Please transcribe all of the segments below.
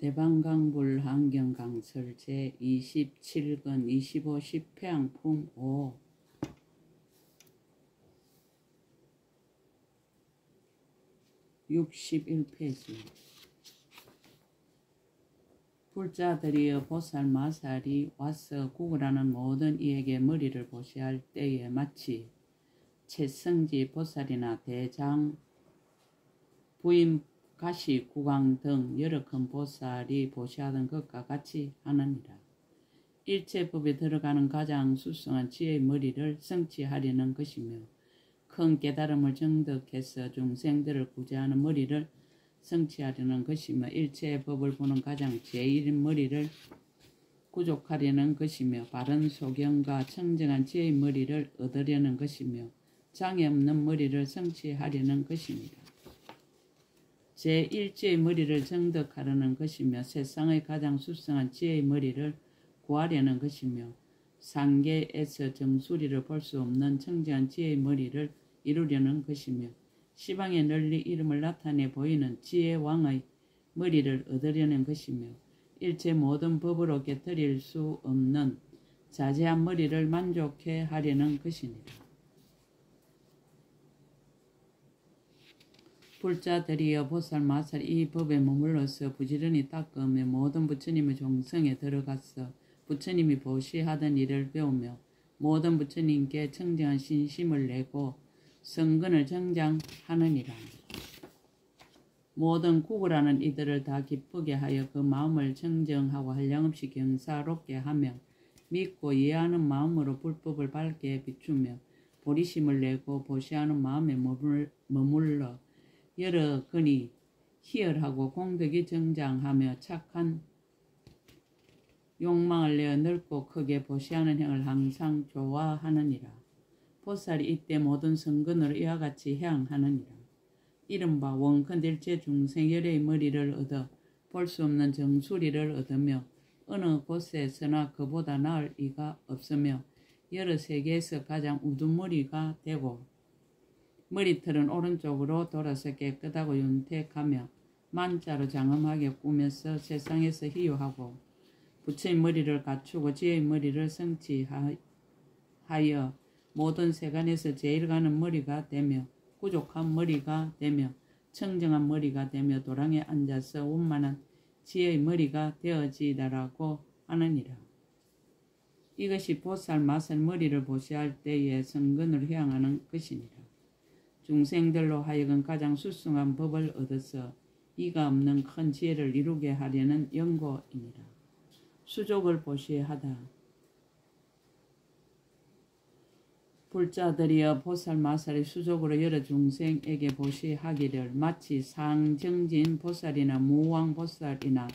대방강불 한경강설 제27권 25 10회항 품 5 61페이지. 불자들이여 보살 마살이 와서 구구라는 모든 이에게 머리를 보시할 때에 마치 채성지 보살이나 대장 부인 가시 구강 등 여러 큰 보살이 보시하던 것과 같이 하느니라. 일체법에 들어가는 가장 수승한 지혜의 머리를 성취하려는 것이며 큰 깨달음을 정득해서 중생들을 구제하는 머리를 성취하려는 것이며 일체의 법을 보는 가장 제일인 머리를 구족하려는 것이며 바른 소경과 청정한 지혜의 머리를 얻으려는 것이며 장애 없는 머리를 성취하려는 것입니다. 제1지의 머리를 정득하려는 것이며 세상의 가장 수승한 지혜의 머리를 구하려는 것이며 상계에서 정수리를 볼 수 없는 청정한 지혜의 머리를 이루려는 것이며 시방에 널리 이름을 나타내 보이는 지혜의 왕의 머리를 얻으려는 것이며 일체 모든 법으로 깨뜨릴 수 없는 자세한 머리를 만족해 하려는 것입니다. 불자들이여 보살 마살 이 법에 머물러서 부지런히 닦으며 모든 부처님의 종성에 들어가서 부처님이 보시하던 일을 배우며 모든 부처님께 청정한 신심을 내고 성근을 정장하느니라. 모든 구구라는 이들을 다 기쁘게 하여 그 마음을 정정하고 한량없이 경사롭게 하며 믿고 이해하는 마음으로 불법을 밝게 비추며 보리심을 내고 보시하는 마음에 머물러 여러 근이 희열하고 공덕이 정장하며 착한 욕망을 내어 넓고 크게 보시하는 행을 항상 좋아하느니라. 보살이 이때 모든 성근으로 이와 같이 향하느니라. 이른바 원컨일체 중생열의 머리를 얻어 볼 수 없는 정수리를 얻으며 어느 곳에서나 그보다 나을 이가 없으며 여러 세계에서 가장 우두머리가 되고 머리털은 오른쪽으로 돌아서 깨끗하고 윤택하며 만자로 장엄하게 꾸며서 세상에서 희유하고 부처의 머리를 갖추고 지혜의 머리를 성취하여 모든 세간에서 제일 가는 머리가 되며 부족한 머리가 되며 청정한 머리가 되며 도랑에 앉아서 원만한 지혜의 머리가 되어지다라고 하느니라. 이것이 보살 마살 머리를 보시할 때의 성근으로 향하는 것이니라. 중생들로 하여금 가장 수승한 법을 얻어서 이가 없는 큰 지혜를 이루게 하려는 연고이니라. 수족을 보시하다. 불자들이여 보살 마살의 수족으로 여러 중생에게 보시하기를 마치 상정진 보살이나 무왕 보살이나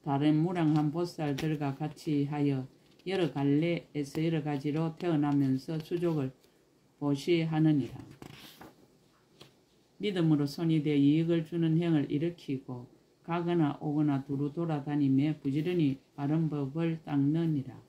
다른 무량한 보살들과 같이 하여 여러 갈래에서 여러 가지로 태어나면서 수족을 보시하느니라. 믿음으로 손이 되어 이익을 주는 행을 일으키고 가거나 오거나 두루 돌아다니며 부지런히 바른 법을 닦느니라.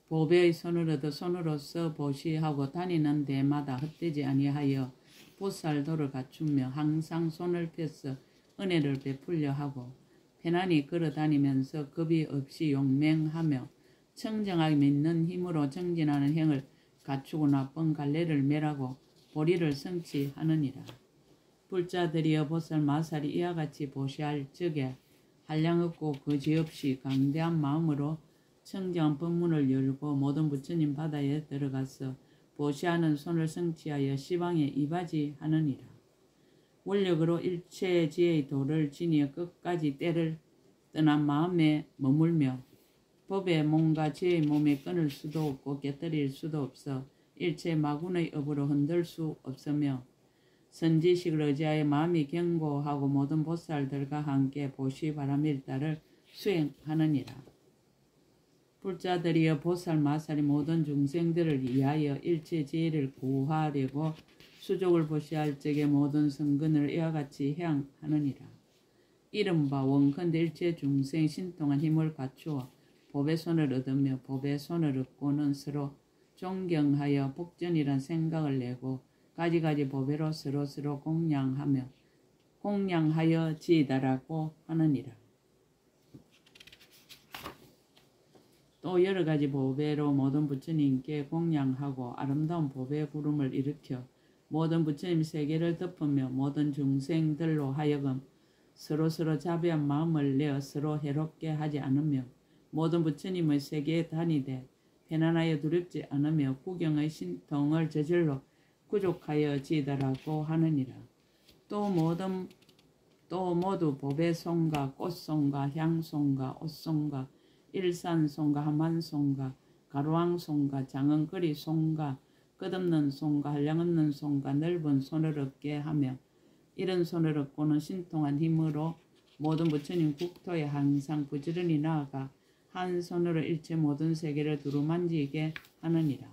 보배의 손을 얻어 손으로서 보시하고 다니는 데마다 헛되지 아니하여 보살도를 갖추며 항상 손을 펴서 은혜를 베풀려 하고 편안히 걸어다니면서 겁이 없이 용맹하며 청정하게 믿는 힘으로 정진하는 행을 갖추고 나쁜 갈래를 멸하고 보리를 성취하느니라. 불자들이여 보살 마살이 이와 같이 보시할 적에 한량없고 거지없이 강대한 마음으로 청정한 법문을 열고 모든 부처님 바다에 들어가서 보시하는 손을 성취하여 시방에 이바지하느니라. 원력으로 일체 지혜의 도를 지니어 끝까지 때를 떠난 마음에 머물며 법의 몸과 지혜의 몸에 끊을 수도 없고 깨뜨릴 수도 없어 일체 마군의 업으로 흔들 수 없으며 선지식을 의지하여 마음이 견고하고 모든 보살들과 함께 보시 바람의 일다를 수행하느니라. 불자들이여 보살 마살이 모든 중생들을 위하여 일체 지혜를 구하려고 수족을 보시할 적에 모든 성근을 이와 같이 향하느니라. 이른바 원컨대 일체 중생 신통한 힘을 갖추어 법의 손을 얻으며 법의 손을 얻고는 서로 존경하여 복전이란 생각을 내고 가지가지 보배로 서로서로 공양하여 지이다라고 하느니라. 또 여러가지 보배로 모든 부처님께 공양하고 아름다운 보배 구름을 일으켜 모든 부처님 세계를 덮으며 모든 중생들로 하여금 서로서로 자비한 마음을 내어 서로 해롭게 하지 않으며 모든 부처님의 세계에 다니되 편안하여 두렵지 않으며 구경의 신통을 저절로 구족하여 지이다라고 하느니라. 또 모두 보배송과 꽃송과 향송과 옷송과 일산송과 하만송과 가루왕송과 장은거리송과 끝없는 송과 한량없는 송과 넓은 손을 얻게 하며 이런 손을 얻고는 신통한 힘으로 모든 부처님 국토에 항상 부지런히 나아가 한 손으로 일체 모든 세계를 두루만지게 하느니라.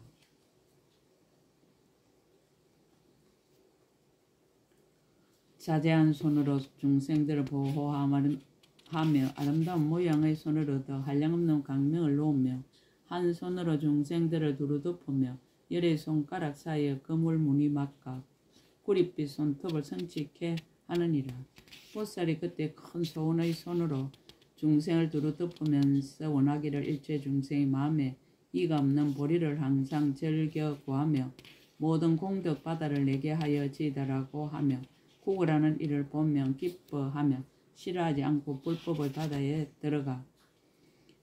자제한 손으로 중생들을 보호하며 아름다운 모양의 손을 얻어 한량없는 강명을 놓으며 한 손으로 중생들을 두루 덮으며 열의 손가락 사이에 그물 무늬 막각 구릿빛 손톱을 선칙해 하느니라. 보살이 그때 큰 소원의 손으로 중생을 두루 덮으면서 원하기를 일체 중생의 마음에 이가 없는 보리를 항상 즐겨 구하며 모든 공덕 바다를 내게 하여 지이다라고 하며 구걸하는 이를 보며 기뻐하며 싫어하지 않고 불법의 바다에 들어가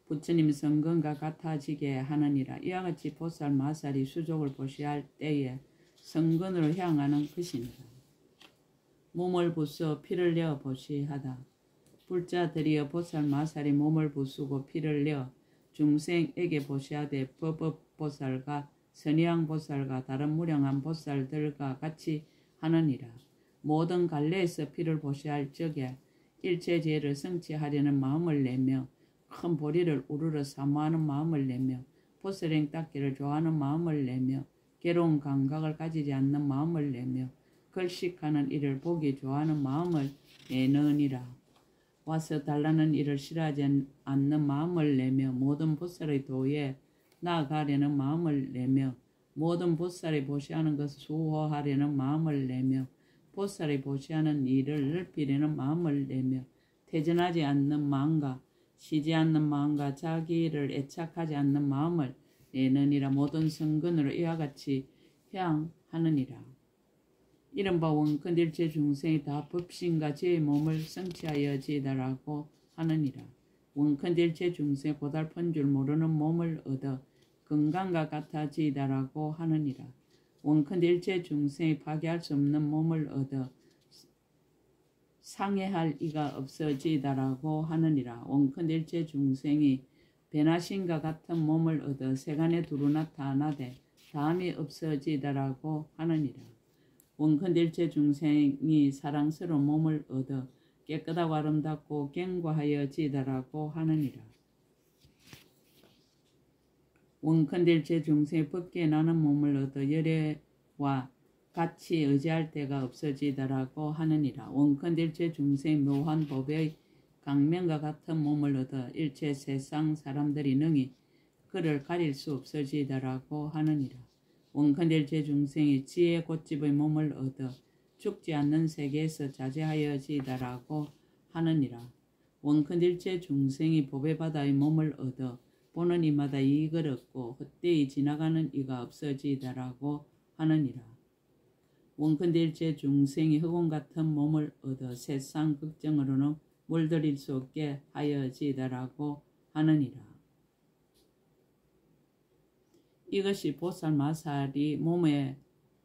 부처님 성근과 같아지게 하느니라. 이와 같이 보살 마살이 수족을 보시할 때에 성근으로 향하는 것이니라. 몸을 부수어 피를 내어 보시하다. 불자들이여 보살 마살이 몸을 부수고 피를 내어 중생에게 보시하되 법업보살과 선의왕보살과 다른 무량한 보살들과 같이 하느니라. 모든 갈래에서 피를 보시할 적에 일체 죄를 성취하려는 마음을 내며 큰 보리를 우르르 사모하는 마음을 내며 보살행 닦기를 좋아하는 마음을 내며 괴로운 감각을 가지지 않는 마음을 내며 걸식하는 이를 보기 좋아하는 마음을 내느니라. 와서 달라는 이를 싫어하지 않는 마음을 내며 모든 보살의 도에 나아가려는 마음을 내며 모든 보살이 보시하는 것을 수호하려는 마음을 내며 보살이 보시하는 일을 넓히려는 마음을 내며 퇴전하지 않는 마음과 쉬지 않는 마음과 자기를 애착하지 않는 마음을 내느니라. 모든 성근으로 이와 같이 향하느니라. 이른바 원컨일체 중생이 다 법신과 죄의 몸을 성취하여 지이다라고 하느니라. 원컨일체 중생 고달픈 줄 모르는 몸을 얻어 건강과 같아지이다라고 하느니라. 원컨일체 중생이 파괴할 수 없는 몸을 얻어 상해할 이가 없어지이다라고 하느니라. 원컨일체 중생이 배나신과 같은 몸을 얻어 세간에 두루 나타나되 다음이 없어지이다라고 하느니라. 원컨일체 중생이 사랑스러운 몸을 얻어 깨끗하고 아름답고 견고하여 지이다라고 하느니라. 원컨일체 중생이 법기에 나는 몸을 얻어 열애와 같이 의지할 때가 없어지더라고 하느니라. 원컨일체 중생이 묘한 법의 강명과 같은 몸을 얻어 일체 세상 사람들이 능히 그를 가릴 수 없어지더라고 하느니라. 원컨일체 중생이 지혜 곧집의 몸을 얻어 죽지 않는 세계에서 자제하여 지이다라고 하느니라. 원컨일체 중생이 법의 바다의 몸을 얻어 보는 이마다 이익을 얻고 헛되이 지나가는 이가 없어지더라고 하느니라. 원컨일체 중생이 흑원 같은 몸을 얻어 세상 걱정으로는 물들일 수 없게 하여지더라고 하느니라. 이것이 보살 마살이 몸에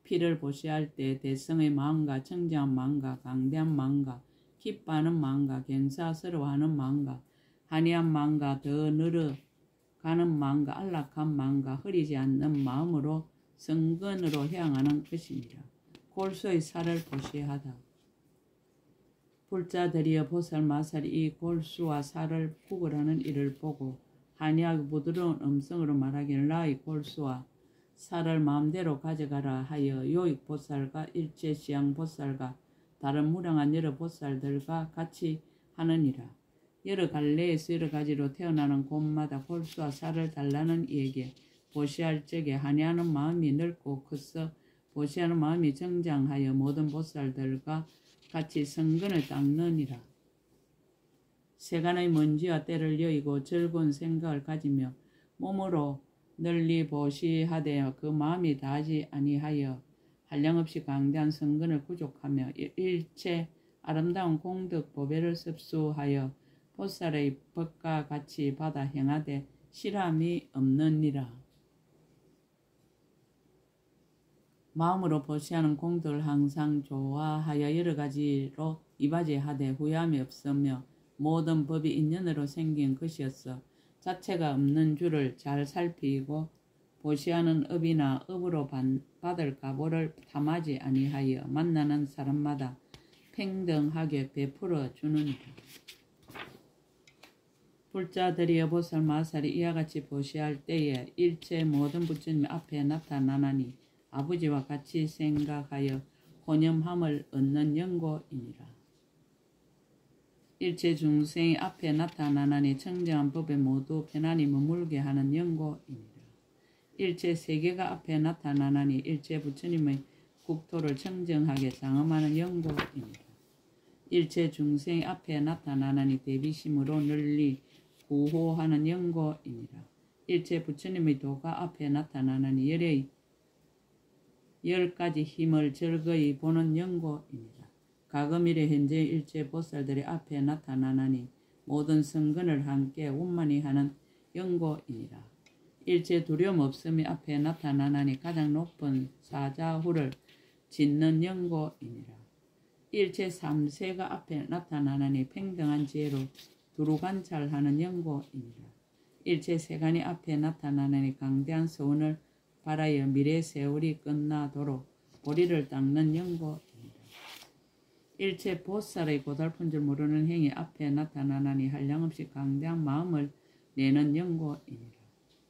피를 보시할 때 대성의 마음과 청정한 마음과 강대한 마음과 기뻐하는 마음과 경사스러워하는 마음과 한이한 마음과 더 늘어가는 마음과 안락한 마음과 흐리지 않는 마음으로 성근으로 향하는 것이니라. 골수의 살을 보시하다. 불자들이여 보살 마살이 이 골수와 살을 구걸하는 이를 보고 한이하고 부드러운 음성으로 말하기를 나의 골수와 살을 마음대로 가져가라 하여 요익보살과 일체시양보살과 다른 무량한 여러 보살들과 같이 하느니라. 여러 갈래에서 여러 가지로 태어나는 곳마다 골수와 살을 달라는 이에게 보시할 적에 한이하는 마음이 넓고 커서 보시하는 마음이 정장하여 모든 보살들과 같이 성근을 닦느니라. 세간의 먼지와 때를 여의고 즐거운 생각을 가지며 몸으로 널리 보시하되 그 마음이 다하지 아니하여 한량없이 강대한 성근을 구족하며 일체 아름다운 공덕 보배를 습수하여 보살의 법과 같이 받아 행하되 실함이 없느니라. 마음으로 보시하는 공덕을 항상 좋아하여 여러 가지로 이바지하되 후회함이 없으며 모든 법이 인연으로 생긴 것이었어 자체가 없는 줄을 잘 살피고 보시하는 업이나 업으로 받을 가보를 탐하지 아니하여 만나는 사람마다 평등하게 베풀어 주느니라. 불자들이여 보살 마살이 이와 같이 보시할 때에 일체 모든 부처님 앞에 나타나나니 아버지와 같이 생각하여 혼념함을 얻는 연고이니라. 일체 중생이 앞에 나타나나니 청정한 법에 모두 편안히 머물게 하는 연고이니라. 일체 세계가 앞에 나타나나니 일체 부처님의 국토를 청정하게 장엄하는 연고이니라. 일체 중생이 앞에 나타나나니 대비심으로 널리 구호하는 연고이니라. 일체 부처님의 도가 앞에 나타나나니 열 가지 힘을 즐거이 보는 연고이니라. 가금일의 현재 일체 보살들이 앞에 나타나나니 모든 성근을 함께 원만히 하는 연고이니라. 일체 두려움 없음이 앞에 나타나나니 가장 높은 사자후를 짓는 연고이니라. 일체 삼세가 앞에 나타나나니 평등한 지혜로 두루관찰하는 연고이니라. 일체 세간이 앞에 나타나나니 강대한 서원을 바라여 미래 세월이 끝나도록 보리를 닦는 연고이니라. 일체 보살의 고달픈 줄 모르는 행위 앞에 나타나나니 한량없이 강대한 마음을 내는 연고이니라.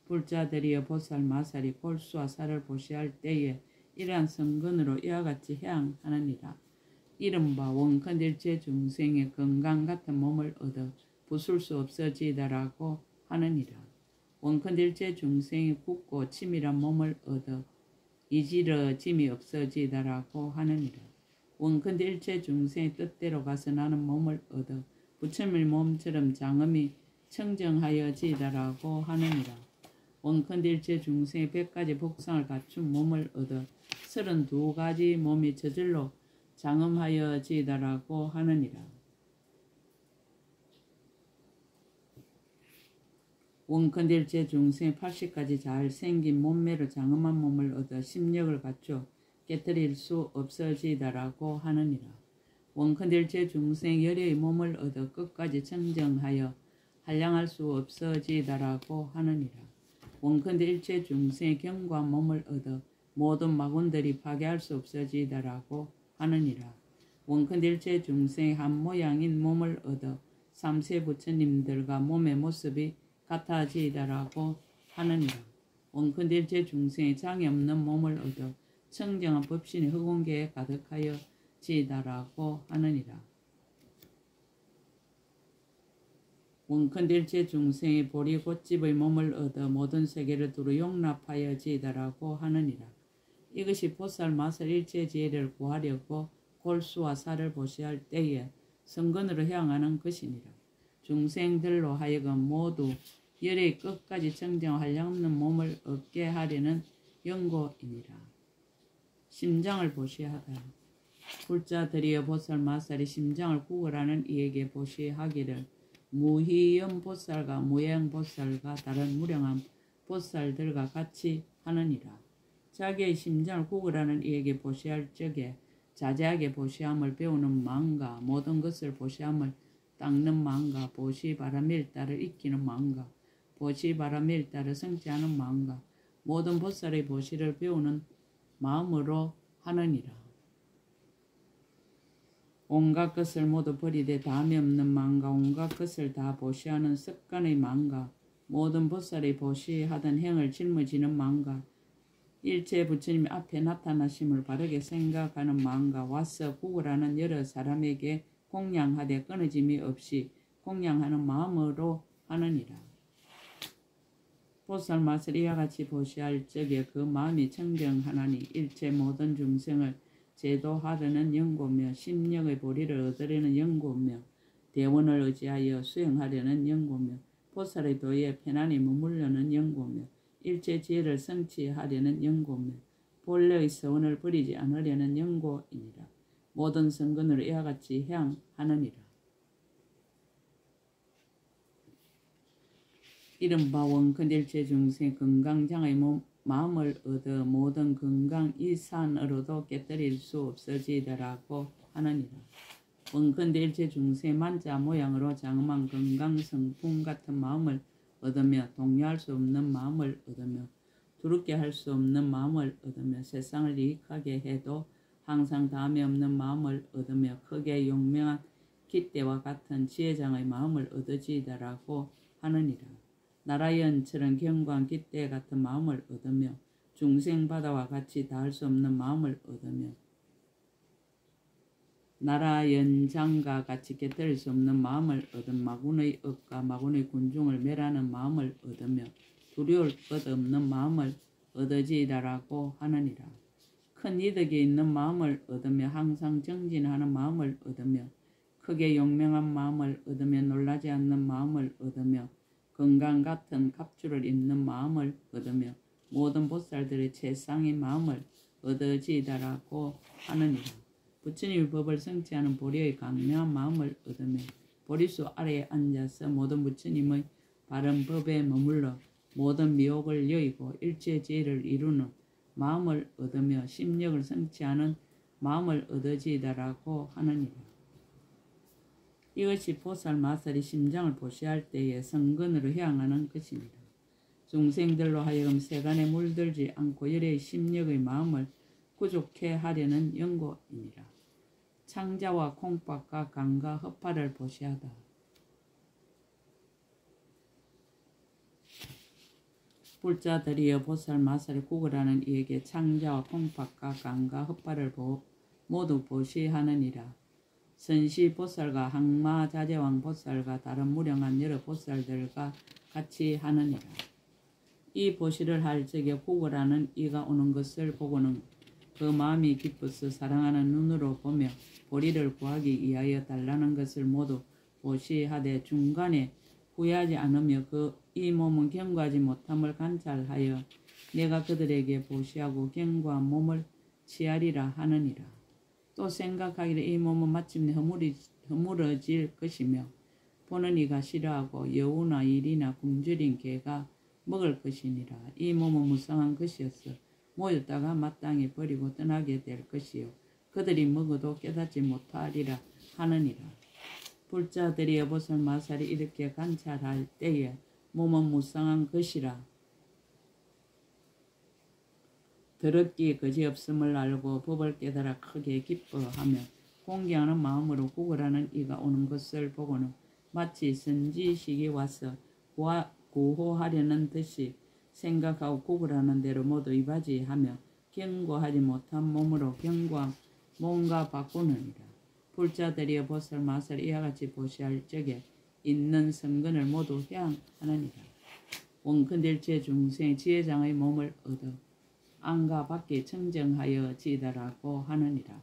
불자들이여 보살 마살이 골수와 살을 보시할 때에 이러한 성근으로 이와 같이 해양하느니라. 이른바 원컨일체 중생의 건강 같은 몸을 얻어 부술 수 없어지다라고 하느니라. 원컨일체 중생이 굳고 치밀한 몸을 얻어 이지러짐이 없어지다라고 하느니라. 원컨일체 중생의 뜻대로 가서 나는 몸을 얻어 부처님의 몸처럼 장엄히 청정하여지다라고 하느니라. 원컨일체 중생의 100가지 복상을 갖춘 몸을 얻어 32가지 몸이 저절로 장엄하여지다라고 하느니라. 원컨일체 중생의 80가지 잘생긴 몸매로 장엄한 몸을 얻어 심력을 갖춰 깨뜨릴 수 없어지다라고 하느니라. 원컨일체 중생 열의 몸을 얻어 끝까지 청정하여 한량할 수 없어지다라고 하느니라. 원컨일체 중생의 견고한 몸을 얻어 모든 마군들이 파괴할 수 없어지다라고 하느니라. 원컨일체 중생의 한 모양인 몸을 얻어 삼세 부처님들과 몸의 모습이 같아지다라고 하느니라. 원컨일체 중생의 장이 없는 몸을 얻어 청정한 법신이 허공계에 가득하여 지다라고 하느니라. 원컨일체 중생의 보리꽃집의 몸을 얻어 모든 세계를 두루 용납하여 지다라고 하느니라. 이것이 보살 마살 일체 지혜를 구하려고 골수와 살을 보시할 때에 성근으로 향하는 것이니라. 중생들로 하여금 모두 열의 끝까지 청정 한량없는 몸을 얻게 하려는 연고이니라. 심장을 보시하다. 불자들이여 보살 마살이 심장을 구걸하는 이에게 보시하기를 무희연 보살과 무행 보살과 다른 무량한 보살들과 같이 하느니라. 자기의 심장을 구걸하는 이에게 보시할 적에 자제하게 보시함을 배우는 마음과 모든 것을 보시함을 닦는 마음과 보시바라밀다를 익히는 마음과 보시바라밀다를 성취하는 마음과 모든 보살의 보시를 배우는 마음으로 하느니라. 온갖 것을 모두 버리되 다함이 없는 마음과 온갖 것을 다 보시하는 습관의 마음과 모든 보살의 보시하던 행을 짊어지는 마음과 일체 부처님 앞에 나타나심을 바르게 생각하는 마음과 와서 구걸하는 여러 사람에게 공양하되 끊어짐이 없이 공양하는 마음으로 하느니라. 보살 맛을 이와 같이 보시할 적에 그 마음이 청정하나니 일체 모든 중생을 제도하려는 연고며 심령의 보리를 얻으려는 연고며 대원을 의지하여 수행하려는 연고며 보살의 도에 편안히 머물려는 연고며 일체 지혜를 성취하려는 연고며 본래의 서원을 버리지 않으려는 연고이니라. 모든 성근으로 이와 같이 향하느니라. 이른바 원컨일체 중생 건강장의 마음을 얻어 모든 건강 이산으로도 깨뜨릴 수 없어지더라고 하느니라. 원컨일체 중생 만자 모양으로 장엄한 건강 성품 같은 마음을 얻으며 동요할 수 없는 마음을 얻으며 두렵게 할 수 없는 마음을 얻으며 세상을 이익하게 해도 항상 다함이 없는 마음을 얻으며 크게 용명한 깃대와 같은 지혜장의 마음을 얻으지더라고 하느니라. 나라연처럼 견고한 깃대 같은 마음을 얻으며 중생바다와 같이 닿을 수 없는 마음을 얻으며 나라연장과 같이 깨뜨릴 수 없는 마음을 얻은 마군의 억과 마군의 군중을 멸하는 마음을 얻으며 두려울 것 없는 마음을 얻으지라고 하느니라. 큰 이득이 있는 마음을 얻으며 항상 정진하는 마음을 얻으며 크게 용맹한 마음을 얻으며 놀라지 않는 마음을 얻으며 건강 같은 갑주를 입는 마음을 얻으며 모든 보살들의 최상의 마음을 얻으지다라고 하느니라. 부처님의 법을 성취하는 보리의 강명한 마음을 얻으며 보리수 아래에 앉아서 모든 부처님의 바른 법에 머물러 모든 미혹을 여의고 일체 지혜를 이루는 마음을 얻으며 심력을 성취하는 마음을 얻으지다라고 하느니라. 이것이 보살 마살이 심장을 보시할 때에 성근으로 향하는 것입니다. 중생들로 하여금 세간에 물들지 않고 열의 심력의 마음을 구족해 하려는 연고이니라. 창자와 콩팥과 강과 허파를 보시하다. 불자들이여 보살 마살을 구걸하는 이에게 창자와 콩팥과 강과 헛발을 모두 보시하느니라. 선시 보살과 항마 자제왕 보살과 다른 무량한 여러 보살들과 같이 하느니라. 이 보시를 할 적에 구걸하는 이가 오는 것을 보고는 그 마음이 기뻐서 사랑하는 눈으로 보며 보리를 구하기 위하여 달라는 것을 모두 보시하되 중간에 후회하지 않으며 이 몸은 견고하지 못함을 관찰하여 내가 그들에게 보시하고 견고한 몸을 취하리라 하느니라. 또 생각하기를 이 몸은 마침내 허물어질 것이며 보는 이가 싫어하고 여우나 일이나 굶주린 개가 먹을 것이니라. 이 몸은 무상한 것이었어 모였다가 마땅히 버리고 떠나게 될 것이요 그들이 먹어도 깨닫지 못하리라 하느니라. 불자들이 보살 마살이 이렇게 관찰할 때에 몸은 무상한 것이라 더럽기 그지없음을 알고 법을 깨달아 크게 기뻐하며 공경하는 마음으로 구걸하는 이가 오는 것을 보고는 마치 선지식이 와서 구호하려는 듯이 생각하고 구걸하는 대로 모두 이바지하며 견고하지 못한 몸으로 견고한 몸과 바꾸느니라. 불자들이여 보살 마살 이와 같이 보시할 적에 있는 성근을 모두 향하느니라. 원컨딜체 중생 지혜장의 몸을 얻어 안과 밖에 청정하여 지다라고 하느니라.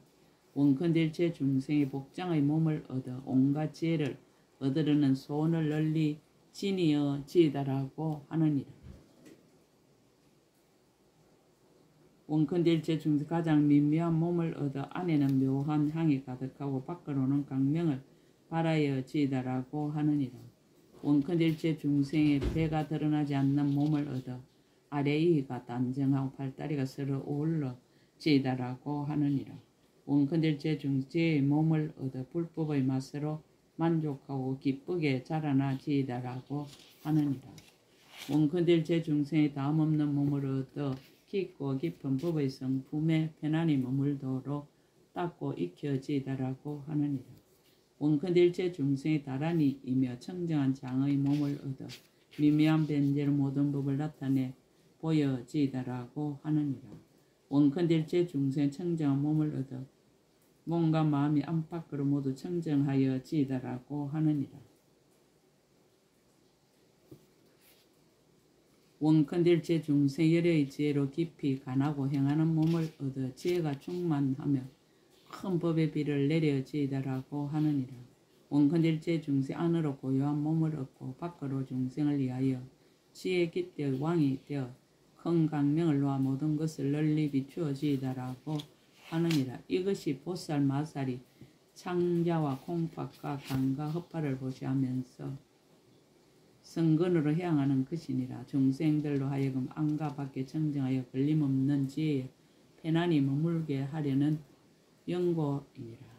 원컨딜체 중생의 복장의 몸을 얻어 온갖 지혜를 얻으려는 소원을 널리 지니어 지다라고 하느니라. 원컨딜체 중생 가장 미묘한 몸을 얻어 안에는 묘한 향이 가득하고 밖으로는 강명을 발하여 지다라고 하느니라. 원컨딜체 중생의 배가 드러나지 않는 몸을 얻어 아래이가 단정하고 팔다리가 서로 어울러 지다라고 하느니라. 원컨딜체 중생의 몸을 얻어 불법의 맛으로 만족하고 기쁘게 자라나 지다라고 하느니라. 원컨딜체 중생의 다음없는 몸을 얻어 깊고 깊은 법의 성품에 편안히 머물도록 닦고 익혀지다라고 하느니라. 원컨딜체 중생의 다란이이며 청정한 장의 몸을 얻어 미묘한 변제로 모든 법을 나타내 보여지다라고 하느니라. 원컨딜체 중생 청정한 몸을 얻어 몸과 마음이 안팎으로 모두 청정하여 지다라고 하느니라. 원컨딜체 중생 열의 지혜로 깊이 간하고 행하는 몸을 얻어 지혜가 충만하며 큰 법의 비를 내려지이다라고 하느니라. 원컨딜체 중생 안으로 고요한 몸을 얻고 밖으로 중생을 위하여 지혜 깃대의 왕이 되어 큰 강명을 놓아 모든 것을 널리 비추어지이다라고 하느니라. 이것이 보살 마살이 창자와 콩팥과 간과 헛발을 보시하면서 성근으로 향하는 것이니라. 중생들로 하여금 안과 밖에 청정하여 걸림없는 지혜에 편안히 머물게 하려는 연고이니라.